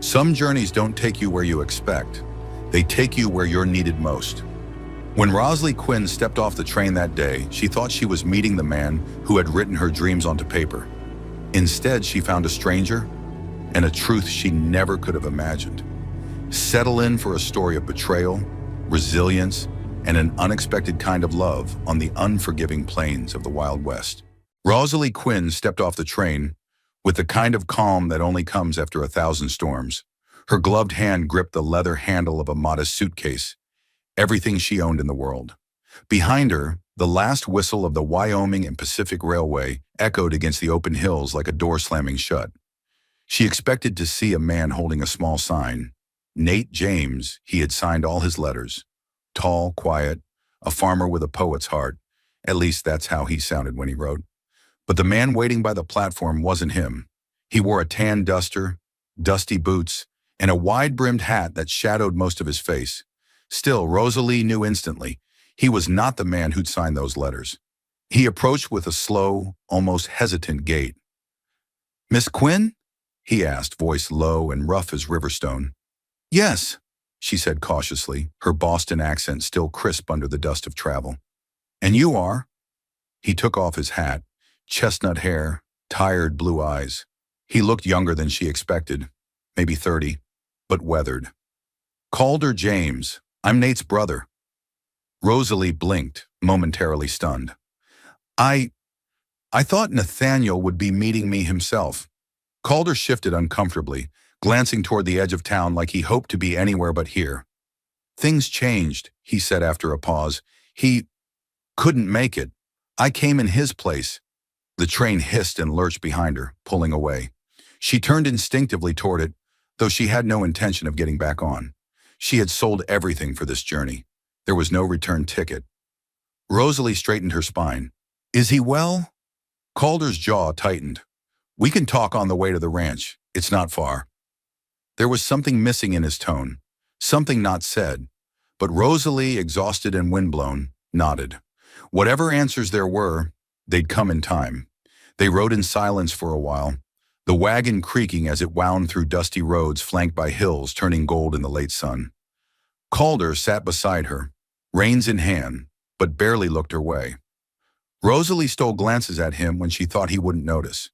Some journeys don't take you where you expect. They take you where you're needed most. When Rosalie Quinn stepped off the train that day, she thought she was meeting the man who had written her dreams onto paper. Instead, she found a stranger and a truth she never could have imagined. Settle in for a story of betrayal, resilience, and an unexpected kind of love on the unforgiving plains of the Wild West. Rosalie Quinn stepped off the train with the kind of calm that only comes after 1,000 storms. Her gloved hand gripped the leather handle of a modest suitcase, everything she owned in the world. Behind her, the last whistle of the Wyoming and Pacific Railway echoed against the open hills like a door slamming shut. She expected to see a man holding a small sign. Nate James, he had signed all his letters. Tall, quiet, a farmer with a poet's heart. At least that's how he sounded when he wrote. But the man waiting by the platform wasn't him. He wore a tan duster, dusty boots, and a wide-brimmed hat that shadowed most of his face. Still, Rosalie knew instantly he was not the man who'd signed those letters. He approached with a slow, almost hesitant gait. "Miss Quinn?" he asked, voice low and rough as riverstone. "Yes," she said cautiously, her Boston accent still crisp under the dust of travel. "And you are?" He took off his hat, chestnut hair, tired blue eyes. He looked younger than she expected, maybe 30, but weathered. "Calder James. I'm Nate's brother." Rosalie blinked, momentarily stunned. I thought Nathaniel would be meeting me himself." Calder shifted uncomfortably, glancing toward the edge of town like he hoped to be anywhere but here. "Things changed," he said after a pause. "He couldn't make it. I came in his place." The train hissed and lurched behind her, pulling away. She turned instinctively toward it, though she had no intention of getting back on. She had sold everything for this journey. There was no return ticket. Rosalie straightened her spine. "Is he well?" Calder's jaw tightened. "We can talk on the way to the ranch. It's not far." There was something missing in his tone, something not said, but Rosalie, exhausted and windblown, nodded. Whatever answers there were, they'd come in time. They rode in silence for a while, the wagon creaking as it wound through dusty roads flanked by hills turning gold in the late sun. Calder sat beside her, reins in hand, but barely looked her way. Rosalie stole glances at him when she thought he wouldn't notice.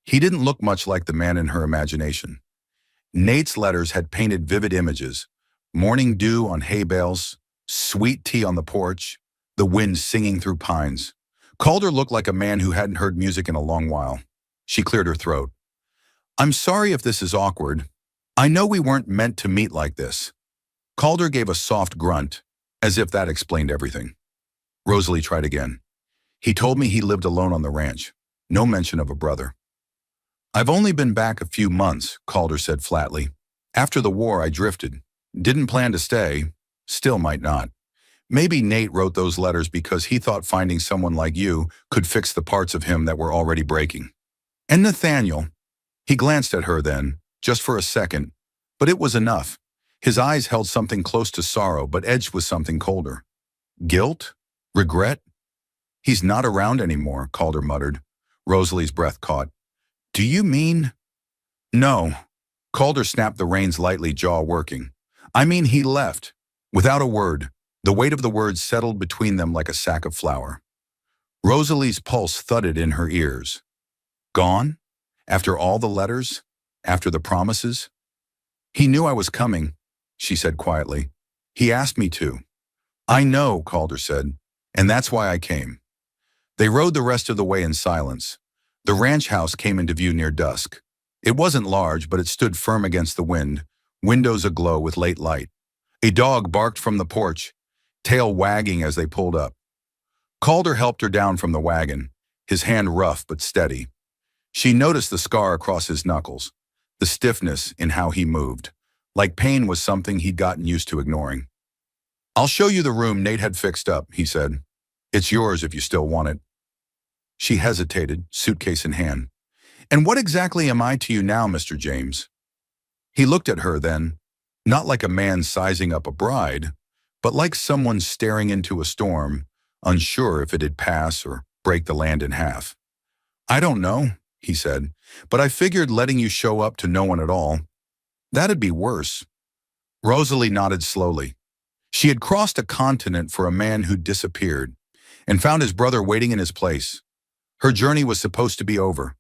He didn't look much like the man in her imagination. Nate's letters had painted vivid images: morning dew on hay bales, sweet tea on the porch, the wind singing through pines. Calder looked like a man who hadn't heard music in a long while. She cleared her throat. "I'm sorry if this is awkward. I know we weren't meant to meet like this." Calder gave a soft grunt, as if that explained everything. Rosalie tried again. "He told me he lived alone on the ranch. No mention of a brother." "I've only been back a few months," Calder said flatly. "After the war, I drifted. Didn't plan to stay. Still might not. Maybe Nate wrote those letters because he thought finding someone like you could fix the parts of him that were already breaking. And Nathaniel." He glanced at her then, just for a second, but it was enough. His eyes held something close to sorrow, but edged with something colder. "Guilt? Regret?" "He's not around anymore," Calder muttered. Rosalie's breath caught. "Do you mean?" "No." Calder snapped the reins lightly, jaw working. "I mean he left. Without a word." The weight of the words settled between them like a sack of flour. Rosalie's pulse thudded in her ears. "Gone? After all the letters? After the promises?" "He knew I was coming," she said quietly. "He asked me to." "I know," Calder said, "and that's why I came." They rode the rest of the way in silence. The ranch house came into view near dusk. It wasn't large, but it stood firm against the wind, windows aglow with late light. A dog barked from the porch, tail wagging as they pulled up. Calder helped her down from the wagon, his hand rough but steady. She noticed the scar across his knuckles, the stiffness in how he moved, like pain was something he'd gotten used to ignoring. "I'll show you the room Nate had fixed up," he said. "It's yours if you still want it." She hesitated, suitcase in hand. "And what exactly am I to you now, Mr. James?" He looked at her then, not like a man sizing up a bride, but like someone staring into a storm, unsure if it'd pass or break the land in half. "I don't know," he said, "but I figured letting you show up to no one at all." That'd be worse. Rosalie nodded slowly. She had crossed a continent for a man who'd disappeared and found his brother waiting in his place. Her journey was supposed to be over,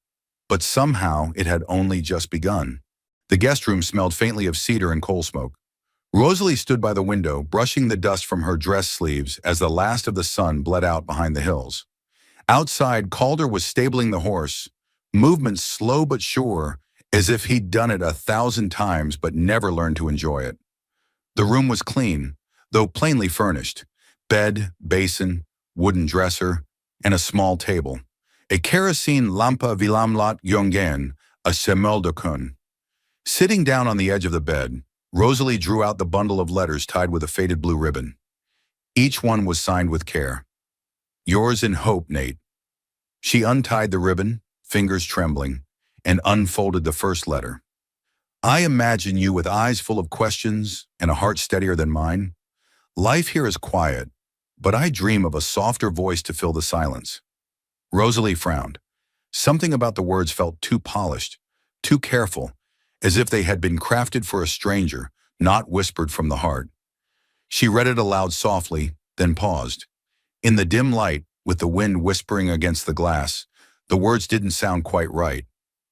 but somehow it had only just begun. The guest room smelled faintly of cedar and coal smoke. Rosalie stood by the window, brushing the dust from her dress sleeves as the last of the sun bled out behind the hills. Outside, Calder was stabling the horse, movement slow but sure, as if he'd done it 1,000 times but never learned to enjoy it. The room was clean, though plainly furnished. Bed, basin, wooden dresser, and a small table. A kerosene lampa vilamlat yongen, a semeldokun. Sitting down on the edge of the bed, Rosalie drew out the bundle of letters tied with a faded blue ribbon. Each one was signed with care. Yours in hope, Nate. She untied the ribbon, fingers trembling, and unfolded the first letter. I imagine you with eyes full of questions and a heart steadier than mine. Life here is quiet, but I dream of a softer voice to fill the silence. Rosalie frowned. Something about the words felt too polished, too careful, as if they had been crafted for a stranger, not whispered from the heart. She read it aloud softly, then paused. In the dim light, with the wind whispering against the glass, the words didn't sound quite right.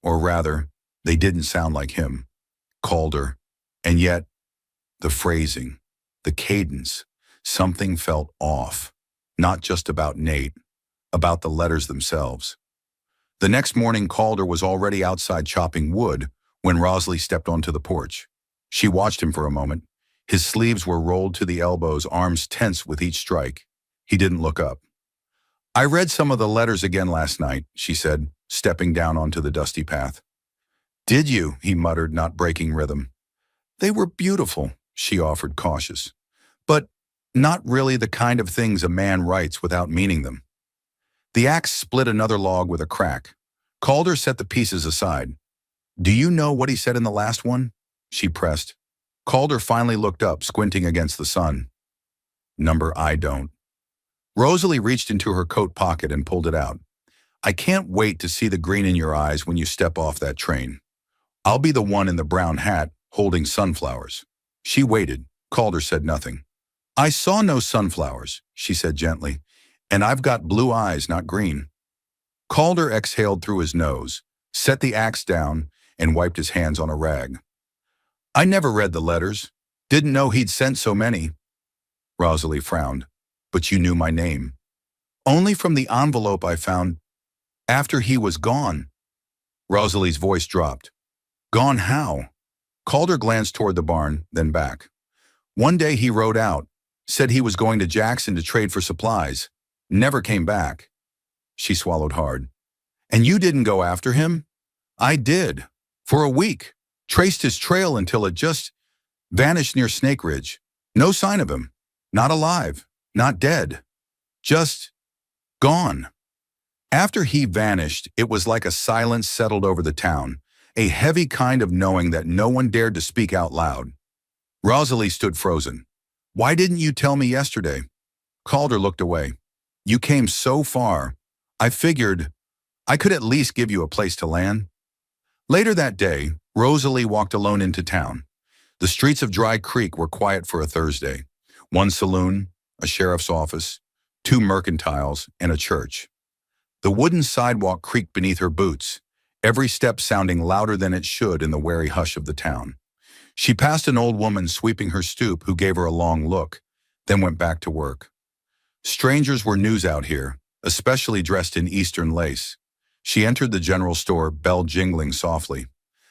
Or rather, they didn't sound like him. Calder. And yet, the phrasing, the cadence, something felt off. Not just about Nate, about the letters themselves. The next morning, Calder was already outside chopping wood when Rosalie stepped onto the porch. She watched him for a moment. His sleeves were rolled to the elbows, arms tense with each strike. He didn't look up. I read some of the letters again last night, she said, stepping down onto the dusty path. Did you? He muttered, not breaking rhythm. They were beautiful, she offered, cautious. But not really the kind of things a man writes without meaning them. The axe split another log with a crack. Calder set the pieces aside. Do you know what he said in the last one? She pressed. Calder finally looked up, squinting against the sun. Number I don't. Rosalie reached into her coat pocket and pulled it out. I can't wait to see the green in your eyes when you step off that train. I'll be the one in the brown hat, holding sunflowers. She waited. Calder said nothing. I saw no sunflowers, she said gently, and I've got blue eyes, not green. Calder exhaled through his nose, set the axe down, and wiped his hands on a rag. I never read the letters. Didn't know he'd sent so many. Rosalie frowned. But you knew my name. Only from the envelope I found after he was gone. Rosalie's voice dropped. Gone how? Calder glanced toward the barn, then back. One day he rode out, said he was going to Jackson to trade for supplies. Never came back. She swallowed hard. And you didn't go after him? I did. For a week. Traced his trail until it just vanished near Snake Ridge. No sign of him. Not alive. Not dead. Just gone. After he vanished, it was like a silence settled over the town, a heavy kind of knowing that no one dared to speak out loud. Rosalie stood frozen. Why didn't you tell me yesterday? Calder looked away. You came so far. I figured I could at least give you a place to land. Later that day, Rosalie walked alone into town. The streets of Dry Creek were quiet for a Thursday. One saloon, a sheriff's office, 2 mercantiles, and a church. The wooden sidewalk creaked beneath her boots, every step sounding louder than it should in the wary hush of the town. She passed an old woman sweeping her stoop who gave her a long look, then went back to work. Strangers were news out here, especially dressed in Eastern lace. She entered the general store, bell jingling softly.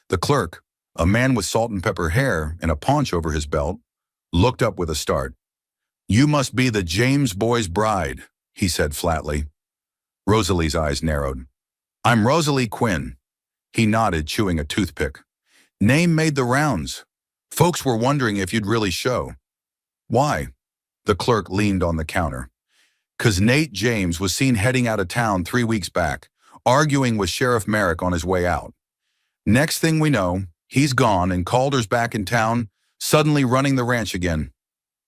The clerk, a man with salt and pepper hair and a paunch over his belt, looked up with a start. You must be the James boy's bride, he said flatly. Rosalie's eyes narrowed. I'm Rosalie Quinn. He nodded, chewing a toothpick. Name made the rounds. Folks were wondering if you'd really show. Why? The clerk leaned on the counter. 'Cause Nate James was seen heading out of town 3 weeks back, arguing with Sheriff Merrick on his way out. Next thing we know, he's gone and Calder's back in town, suddenly running the ranch again.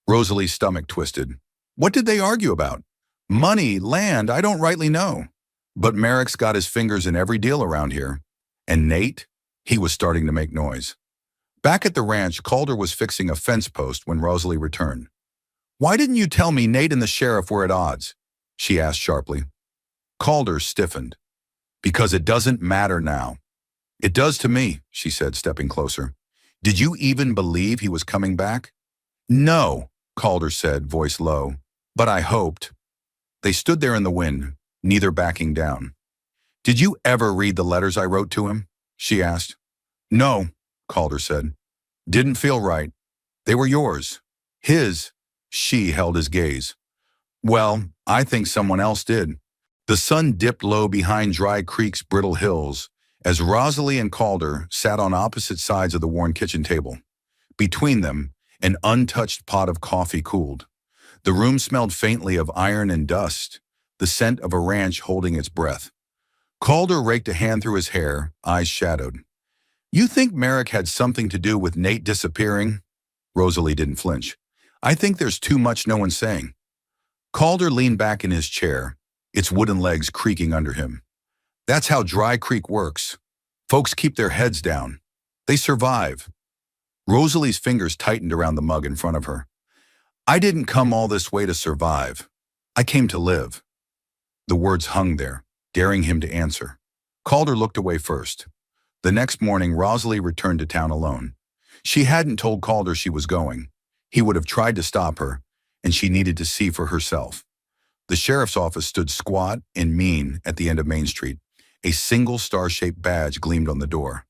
Rosalie's stomach twisted. What did they argue about? Money, land, I don't rightly know. But Merrick's got his fingers in every deal around here. And Nate? He was starting to make noise. Back at the ranch, Calder was fixing a fence post when Rosalie returned. "Why didn't you tell me Nate and the sheriff were at odds?" she asked sharply. Calder stiffened. "Because it doesn't matter now." "It does to me," she said, stepping closer. "Did you even believe he was coming back?" "No," Calder said, voice low. "But I hoped." They stood there in the wind, neither backing down. "Did you ever read the letters I wrote to him?" she asked. "No," Calder said. "Didn't feel right. They were yours." "His." She held his gaze. "Well, I think someone else did." The sun dipped low behind Dry Creek's brittle hills as Rosalie and Calder sat on opposite sides of the worn kitchen table. Between them, an untouched pot of coffee cooled. The room smelled faintly of iron and dust, the scent of a ranch holding its breath. Calder raked a hand through his hair, eyes shadowed. "You think Merrick had something to do with Nate disappearing?" Rosalie didn't flinch. "I think there's too much no one's saying." Calder leaned back in his chair, its wooden legs creaking under him. "That's how Dry Creek works. Folks keep their heads down. They survive." Rosalie's fingers tightened around the mug in front of her. "I didn't come all this way to survive. I came to live." The words hung there, daring him to answer. Calder looked away first. The next morning, Rosalie returned to town alone. She hadn't told Calder she was going. He would have tried to stop her, and she needed to see for herself. The sheriff's office stood squat and mean at the end of Main Street. A single star-shaped badge gleamed on the door.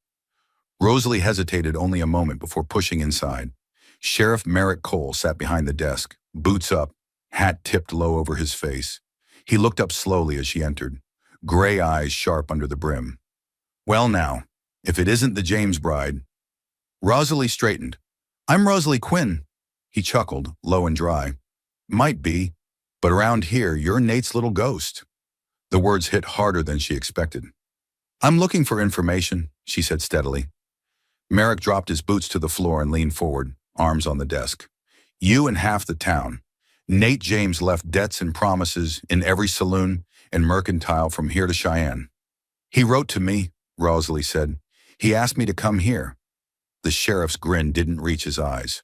Rosalie hesitated only a moment before pushing inside. Sheriff Merrick Cole sat behind the desk, boots up, hat tipped low over his face. He looked up slowly as she entered, gray eyes sharp under the brim. "Well now, if it isn't the James bride." Rosalie straightened. "I'm Rosalie Quinn." He chuckled, low and dry. "Might be, but around here, you're Nate's little ghost." The words hit harder than she expected. "I'm looking for information," she said steadily. Merrick dropped his boots to the floor and leaned forward, arms on the desk. "You and half the town. Nate James left debts and promises in every saloon and mercantile from here to Cheyenne." "He wrote to me," Rosalie said. "He asked me to come here." The sheriff's grin didn't reach his eyes.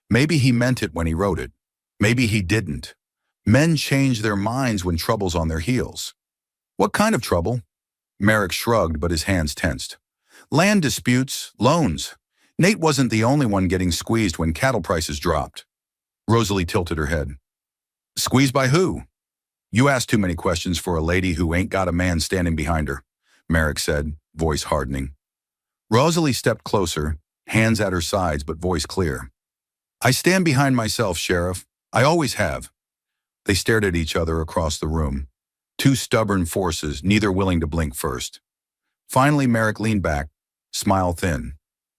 "Maybe he meant it when he wrote it. Maybe he didn't. Men change their minds when trouble's on their heels." "What kind of trouble?" Merrick shrugged, but his hands tensed. "Land disputes, loans. Nate wasn't the only one getting squeezed when cattle prices dropped." Rosalie tilted her head. "Squeezed by who?" "You ask too many questions for a lady who ain't got a man standing behind her," Merrick said, voice hardening. Rosalie stepped closer, hands at her sides but voice clear. "I stand behind myself, Sheriff. I always have." They stared at each other across the room. Two stubborn forces, neither willing to blink first. Finally, Merrick leaned back, smile thin.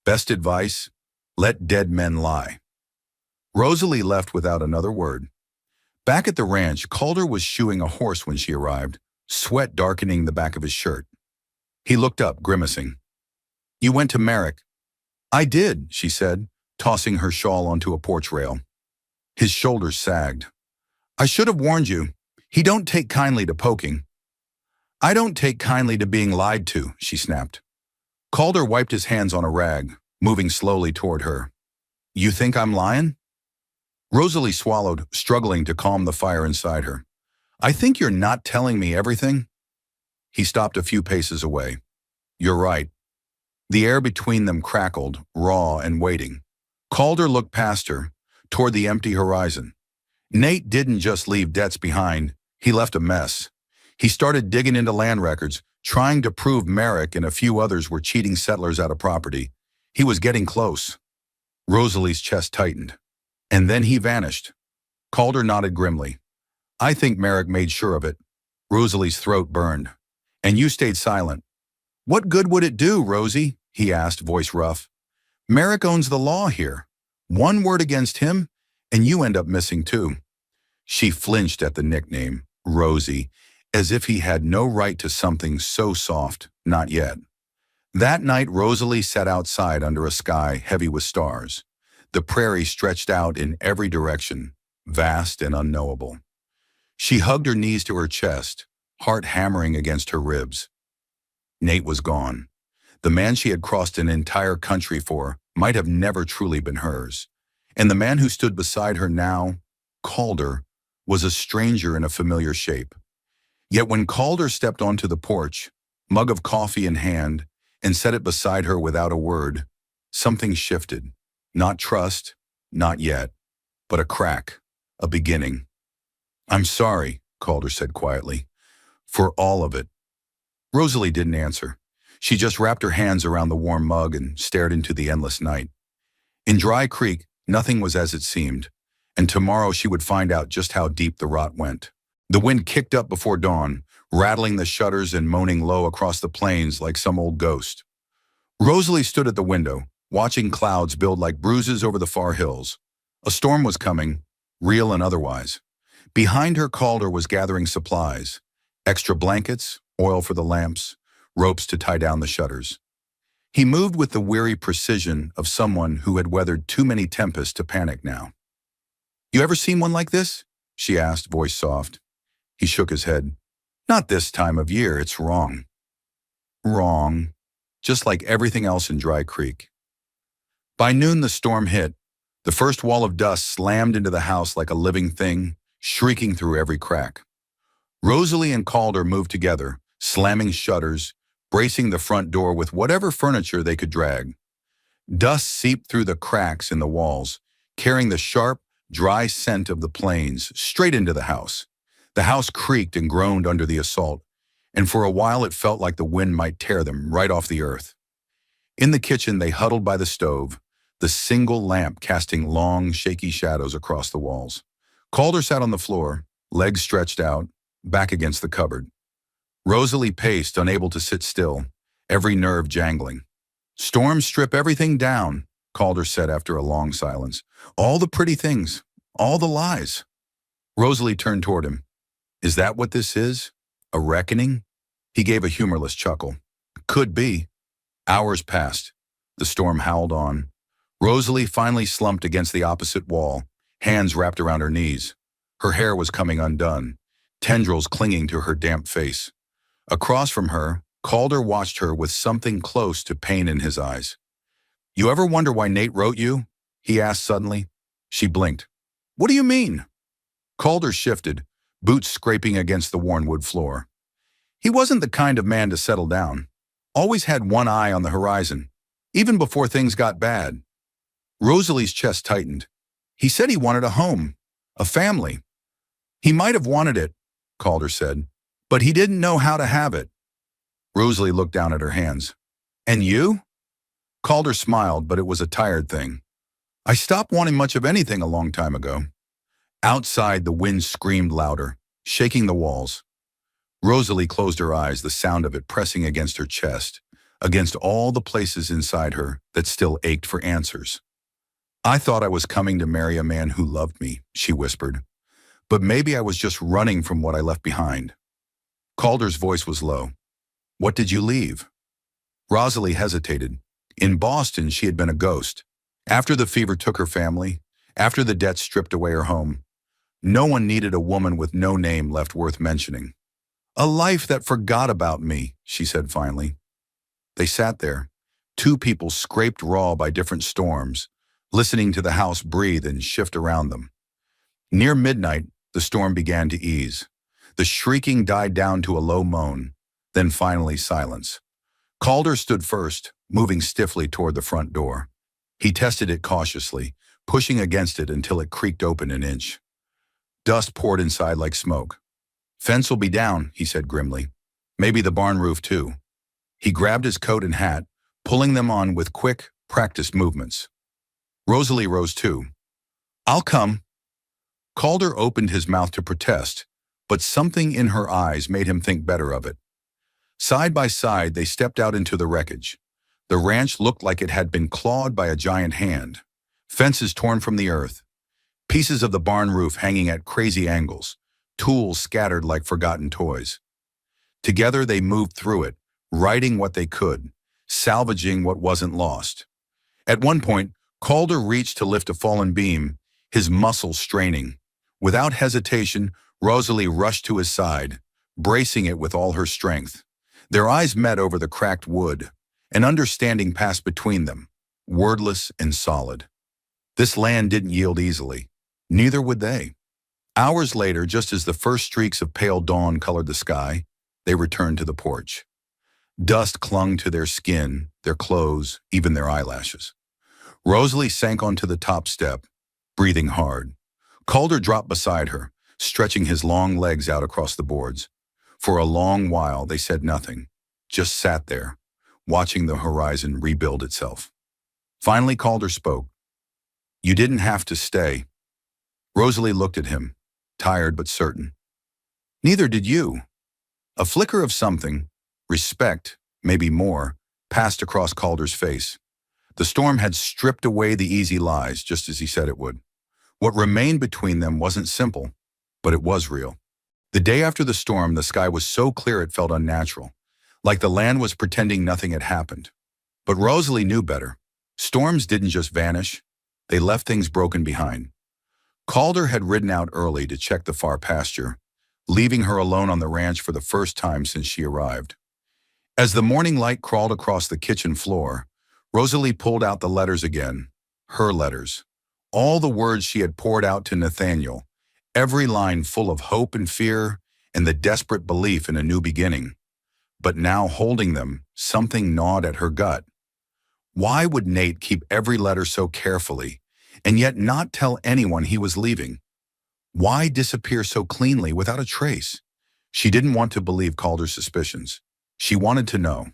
"Best advice? Let dead men lie." Rosalie left without another word. Back at the ranch, Calder was shoeing a horse when she arrived, sweat darkening the back of his shirt. He looked up, grimacing. "You went to Merrick." "I did," she said, tossing her shawl onto a porch rail. His shoulders sagged. "I should have warned you. He don't take kindly to poking." "I don't take kindly to being lied to," she snapped. Calder wiped his hands on a rag, moving slowly toward her. "You think I'm lying?" Rosalie swallowed, struggling to calm the fire inside her. "I think you're not telling me everything." He stopped a few paces away. "You're right." The air between them crackled, raw and waiting. Calder looked past her, toward the empty horizon. Nate didn't just leave debts behind, he left a mess. He started digging into land records, trying to prove Merrick and a few others were cheating settlers out of property. He was getting close. Rosalie's chest tightened. And then he vanished. Calder nodded grimly. "I think Merrick made sure of it." Rosalie's throat burned. "And you stayed silent." "What good would it do, Rosie?" he asked, voice rough. "Merrick owns the law here. One word against him, and you end up missing too." She flinched at the nickname, Rosie, as if he had no right to something so soft, not yet. That night, Rosalie sat outside under a sky heavy with stars. The prairie stretched out in every direction, vast and unknowable. She hugged her knees to her chest, heart hammering against her ribs. Nate was gone. The man she had crossed an entire country for might have never truly been hers. And the man who stood beside her now, Calder, was a stranger in a familiar shape. Yet when Calder stepped onto the porch, mug of coffee in hand, and set it beside her without a word, something shifted. Not trust, not yet, but a crack, a beginning. "I'm sorry," Calder said quietly, "for all of it." Rosalie didn't answer. She just wrapped her hands around the warm mug and stared into the endless night. In Dry Creek, nothing was as it seemed, and tomorrow she would find out just how deep the rot went. The wind kicked up before dawn, rattling the shutters and moaning low across the plains like some old ghost. Rosalie stood at the window, watching clouds build like bruises over the far hills. A storm was coming, real and otherwise. Behind her, Calder was gathering supplies: extra blankets, oil for the lamps, ropes to tie down the shutters. He moved with the weary precision of someone who had weathered too many tempests to panic now. "You ever seen one like this?" she asked, voice soft. He shook his head. "Not this time of year, it's wrong." Wrong, just like everything else in Dry Creek. By noon the storm hit. The first wall of dust slammed into the house like a living thing, shrieking through every crack. Rosalie and Calder moved together, slamming shutters, bracing the front door with whatever furniture they could drag. Dust seeped through the cracks in the walls, carrying the sharp, dry scent of the plains straight into the house. The house creaked and groaned under the assault, and for a while it felt like the wind might tear them right off the earth. In the kitchen they huddled by the stove, the single lamp casting long, shaky shadows across the walls. Calder sat on the floor, legs stretched out, back against the cupboard. Rosalie paced, unable to sit still, every nerve jangling. "Storms strip everything down," Calder said after a long silence. "All the pretty things, all the lies." Rosalie turned toward him. "Is that what this is? A reckoning?" He gave a humorless chuckle. "Could be." Hours passed. The storm howled on. Rosalie finally slumped against the opposite wall, hands wrapped around her knees. Her hair was coming undone, tendrils clinging to her damp face. Across from her, Calder watched her with something close to pain in his eyes. "You ever wonder why Nate wrote you?" he asked suddenly. She blinked. "What do you mean?" Calder shifted, boots scraping against the worn wood floor. He wasn't the kind of man to settle down. Always had one eye on the horizon, even before things got bad. Rosalie's chest tightened. "He said he wanted a home, a family." "He might have wanted it," Calder said, "but he didn't know how to have it." Rosalie looked down at her hands. "And you?" Calder smiled, but it was a tired thing. "I stopped wanting much of anything a long time ago." Outside, the wind screamed louder, shaking the walls. Rosalie closed her eyes, the sound of it pressing against her chest, against all the places inside her that still ached for answers. "I thought I was coming to marry a man who loved me," she whispered. "But maybe I was just running from what I left behind." Calder's voice was low. "What did you leave?" Rosalie hesitated. In Boston, she had been a ghost. After the fever took her family, after the debt stripped away her home, no one needed a woman with no name left worth mentioning. "A life that forgot about me," she said finally. They sat there, two people scraped raw by different storms, listening to the house breathe and shift around them. Near midnight, the storm began to ease. The shrieking died down to a low moan, then finally silence. Calder stood first, moving stiffly toward the front door. He tested it cautiously, pushing against it until it creaked open an inch. Dust poured inside like smoke. "Fence will be down," he said grimly. "Maybe the barn roof too." He grabbed his coat and hat, pulling them on with quick, practiced movements. Rosalie rose too. "I'll come." Calder opened his mouth to protest, but something in her eyes made him think better of it. Side by side, they stepped out into the wreckage. The ranch looked like it had been clawed by a giant hand. Fences torn from the earth, pieces of the barn roof hanging at crazy angles, tools scattered like forgotten toys. Together they moved through it, righting what they could, salvaging what wasn't lost. At one point, Calder reached to lift a fallen beam, his muscles straining. Without hesitation, Rosalie rushed to his side, bracing it with all her strength. Their eyes met over the cracked wood. An understanding passed between them. wordless and solid. This land didn't yield easily. Neither would they. Hours later, just as the first streaks of pale dawn colored the sky, they returned to the porch. Dust clung to their skin, their clothes, even their eyelashes. Rosalie sank onto the top step, breathing hard. Calder dropped beside her, stretching his long legs out across the boards. For a long while, they said nothing, just sat there, watching the horizon rebuild itself. Finally, Calder spoke. "You didn't have to stay." Rosalie looked at him, tired but certain. "Neither did you." A flicker of something, respect, maybe more, passed across Calder's face. The storm had stripped away the easy lies, just as he said it would. What remained between them wasn't simple, but it was real. The day after the storm, the sky was so clear it felt unnatural, like the land was pretending nothing had happened. But Rosalie knew better. Storms didn't just vanish, they left things broken behind. Calder had ridden out early to check the far pasture, leaving her alone on the ranch for the first time since she arrived. As the morning light crawled across the kitchen floor, Rosalie pulled out the letters again, her letters. All the words she had poured out to Nathaniel, every line full of hope and fear and the desperate belief in a new beginning. But now holding them, something gnawed at her gut. Why would Nate keep every letter so carefully and yet not tell anyone he was leaving? Why disappear so cleanly without a trace? She didn't want to believe Calder's suspicions. She wanted to know.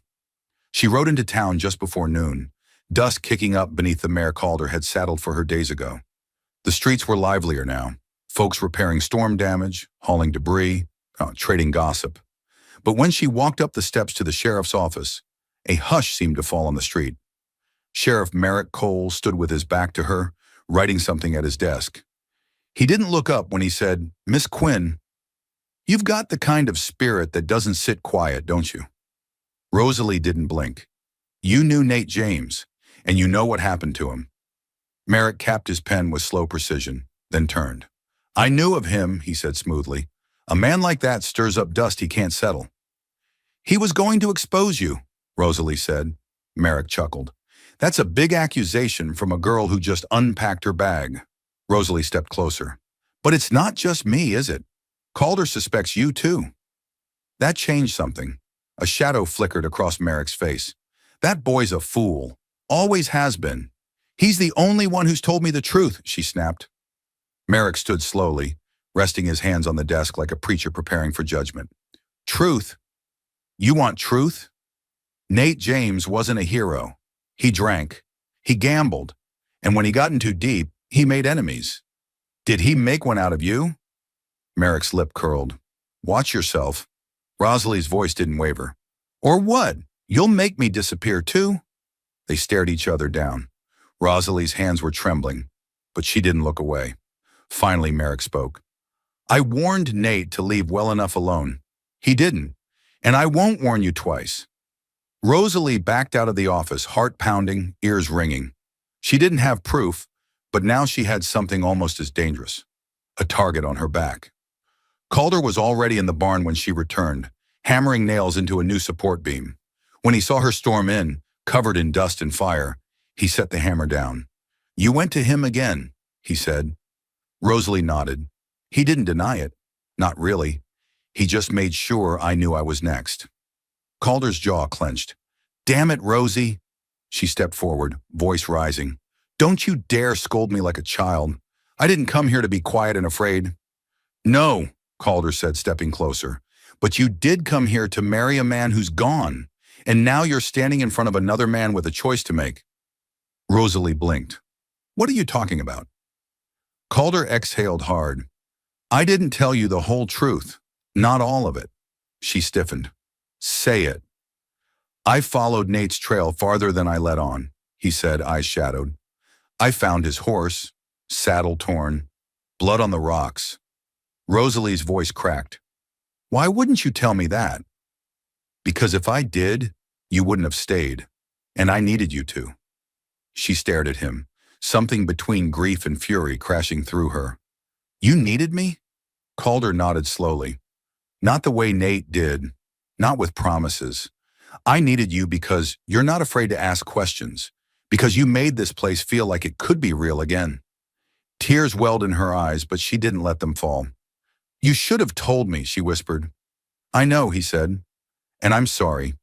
She rode into town just before noon, dust kicking up beneath the mare Calder had saddled for her days ago. The streets were livelier now, folks repairing storm damage, hauling debris, trading gossip. But when she walked up the steps to the sheriff's office, a hush seemed to fall on the street. Sheriff Merrick Cole stood with his back to her, writing something at his desk. He didn't look up when he said, "Miss Quinn, you've got the kind of spirit that doesn't sit quiet, don't you?" Rosalie didn't blink. "You knew Nate James, and you know what happened to him." Merrick capped his pen with slow precision, then turned. "I knew of him," he said smoothly. "A man like that stirs up dust he can't settle." "He was going to expose you," Rosalie said. Merrick chuckled. "That's a big accusation from a girl who just unpacked her bag." Rosalie stepped closer. "But it's not just me, is it? Calder suspects you too." That changed something. A shadow flickered across Merrick's face. "That boy's a fool. Always has been. He's the only one who's told me the truth," she snapped. Merrick stood slowly, resting his hands on the desk like a preacher preparing for judgment. "Truth? You want truth? Nate James wasn't a hero. He drank. He gambled. And when he got in too deep, he made enemies. Did he make one out of you?" Merrick's lip curled. "Watch yourself." Rosalie's voice didn't waver. "Or what? You'll make me disappear too?" They stared each other down. Rosalie's hands were trembling, but she didn't look away. Finally, Merrick spoke. "I warned Nate to leave well enough alone. He didn't, and I won't warn you twice." Rosalie backed out of the office, heart pounding, ears ringing. She didn't have proof, but now she had something almost as dangerous. A target on her back. Calder was already in the barn when she returned, hammering nails into a new support beam. When he saw her storm in, covered in dust and fire, he set the hammer down. "You went to him again," he said. Rosalie nodded. "He didn't deny it. Not really. He just made sure I knew I was next." Calder's jaw clenched. "Damn it, Rosie." She stepped forward, voice rising. "Don't you dare scold me like a child. I didn't come here to be quiet and afraid." "No," Calder said, stepping closer. "But you did come here to marry a man who's gone, and now you're standing in front of another man with a choice to make." Rosalie blinked. "What are you talking about?" Calder exhaled hard. "I didn't tell you the whole truth. Not all of it." She stiffened. "Say it." "I followed Nate's trail farther than I let on," he said, eyes shadowed. "I found his horse, saddle torn, blood on the rocks." Rosalie's voice cracked. "Why wouldn't you tell me that?" "Because if I did, you wouldn't have stayed, and I needed you to." She stared at him, something between grief and fury crashing through her. "You needed me?" Calder nodded slowly. "Not the way Nate did, not with promises. I needed you because you're not afraid to ask questions, because you made this place feel like it could be real again." Tears welled in her eyes, but she didn't let them fall. "You should have told me," she whispered. "I know," he said, "and I'm sorry."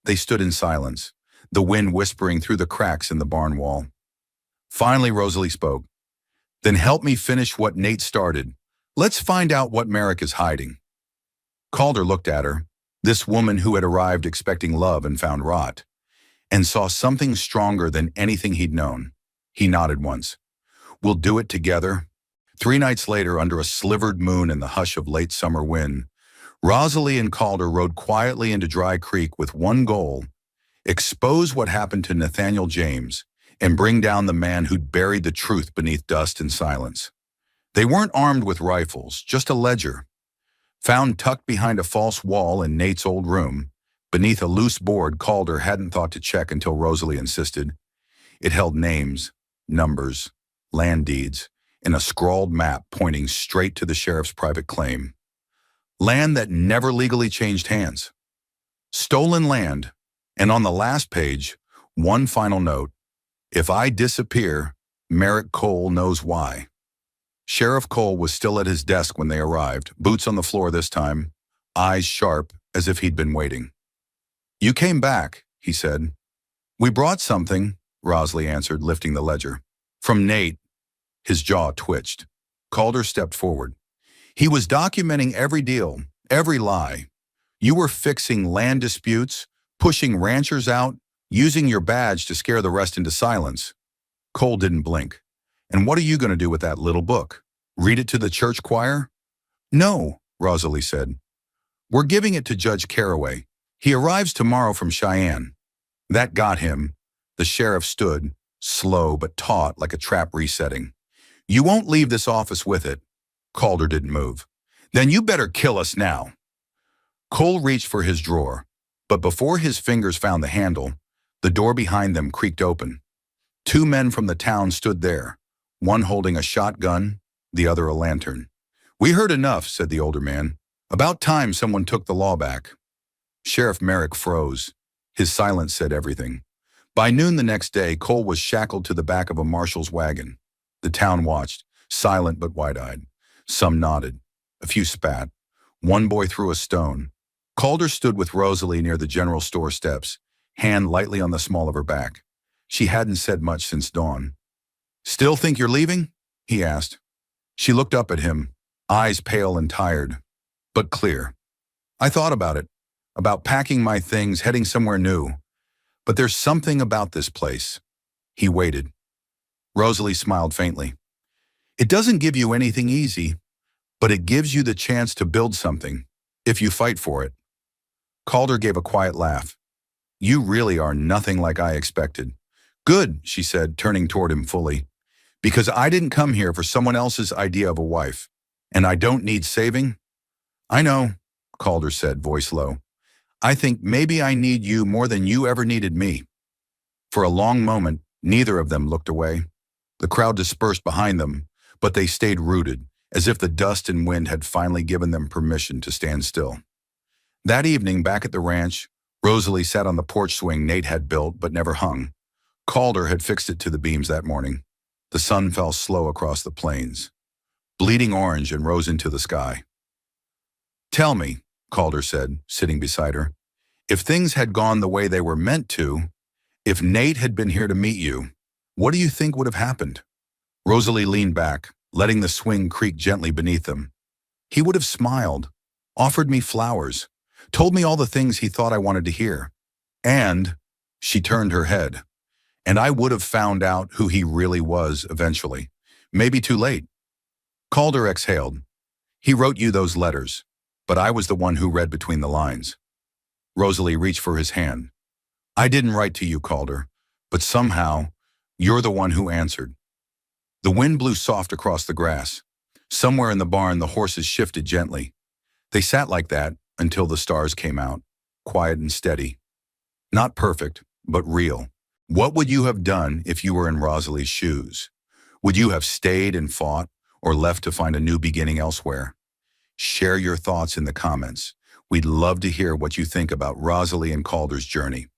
They stood in silence, the wind whispering through the cracks in the barn wall. Finally, Rosalie spoke. "Then help me finish what Nate started. Let's find out what Merrick is hiding." Calder looked at her, this woman who had arrived expecting love and found rot, and saw something stronger than anything he'd known. He nodded once. "We'll do it together." 3 nights later, under a slivered moon in the hush of late summer wind, Rosalie and Calder rode quietly into Dry Creek with one goal: expose what happened to Nathaniel James and bring down the man who'd buried the truth beneath dust and silence. They weren't armed with rifles, just a ledger. Found tucked behind a false wall in Nate's old room, beneath a loose board Calder hadn't thought to check until Rosalie insisted. It held names, numbers, land deeds, and a scrawled map pointing straight to the sheriff's private claim. Land that never legally changed hands. Stolen land, and on the last page, one final note: "If I disappear, Merrick Cole knows why." Sheriff Cole was still at his desk when they arrived, boots on the floor this time, eyes sharp as if he'd been waiting. "You came back," he said. "We brought something," Rosalie answered, lifting the ledger. "From Nate." His jaw twitched. Calder stepped forward. "He was documenting every deal, every lie. You were fixing land disputes, pushing ranchers out, using your badge to scare the rest into silence." Cole didn't blink. "And what are you going to do with that little book? Read it to the church choir?" "No," Rosalie said. "We're giving it to Judge Caraway. He arrives tomorrow from Cheyenne." That got him. The sheriff stood, slow but taut like a trap resetting. "You won't leave this office with it." Calder didn't move. "Then you better kill us now." Cole reached for his drawer, but before his fingers found the handle, the door behind them creaked open. 2 men from the town stood there, one holding a shotgun, the other a lantern. "We heard enough," said the older man. "About time someone took the law back." Sheriff Merrick froze. His silence said everything. By noon the next day, Cole was shackled to the back of a marshal's wagon. The town watched, silent but wide-eyed. Some nodded. A few spat. One boy threw a stone. Calder stood with Rosalie near the general store steps, hand lightly on the small of her back. She hadn't said much since dawn. "Still think you're leaving?" he asked. She looked up at him, eyes pale and tired, but clear. "I thought about it, about packing my things, heading somewhere new. But there's something about this place." He waited. Rosalie smiled faintly. "It doesn't give you anything easy, but it gives you the chance to build something, if you fight for it." Calder gave a quiet laugh. "You really are nothing like I expected." "Good," she said, turning toward him fully. "Because I didn't come here for someone else's idea of a wife. And I don't need saving." "I know," Calder said, voice low. "I think maybe I need you more than you ever needed me." For a long moment, neither of them looked away. The crowd dispersed behind them, but they stayed rooted, as if the dust and wind had finally given them permission to stand still. That evening, back at the ranch, Rosalie sat on the porch swing Nate had built but never hung. Calder had fixed it to the beams that morning. The sun fell slow across the plains, bleeding orange, and rose into the sky. "Tell me," Calder said, sitting beside her, "if things had gone the way they were meant to, if Nate had been here to meet you, what do you think would have happened?" Rosalie leaned back, letting the swing creak gently beneath them. "He would have smiled, offered me flowers, told me all the things he thought I wanted to hear. And," she turned her head, "and I would have found out who he really was eventually. Maybe too late." Calder exhaled. "He wrote you those letters, but I was the one who read between the lines." Rosalie reached for his hand. "I didn't write to you, Calder, but somehow you're the one who answered." The wind blew soft across the grass. Somewhere in the barn, the horses shifted gently. They sat like that until the stars came out, quiet and steady. Not perfect, but real. What would you have done if you were in Rosalie's shoes? Would you have stayed and fought, or left to find a new beginning elsewhere? Share your thoughts in the comments. We'd love to hear what you think about Rosalie and Calder's journey.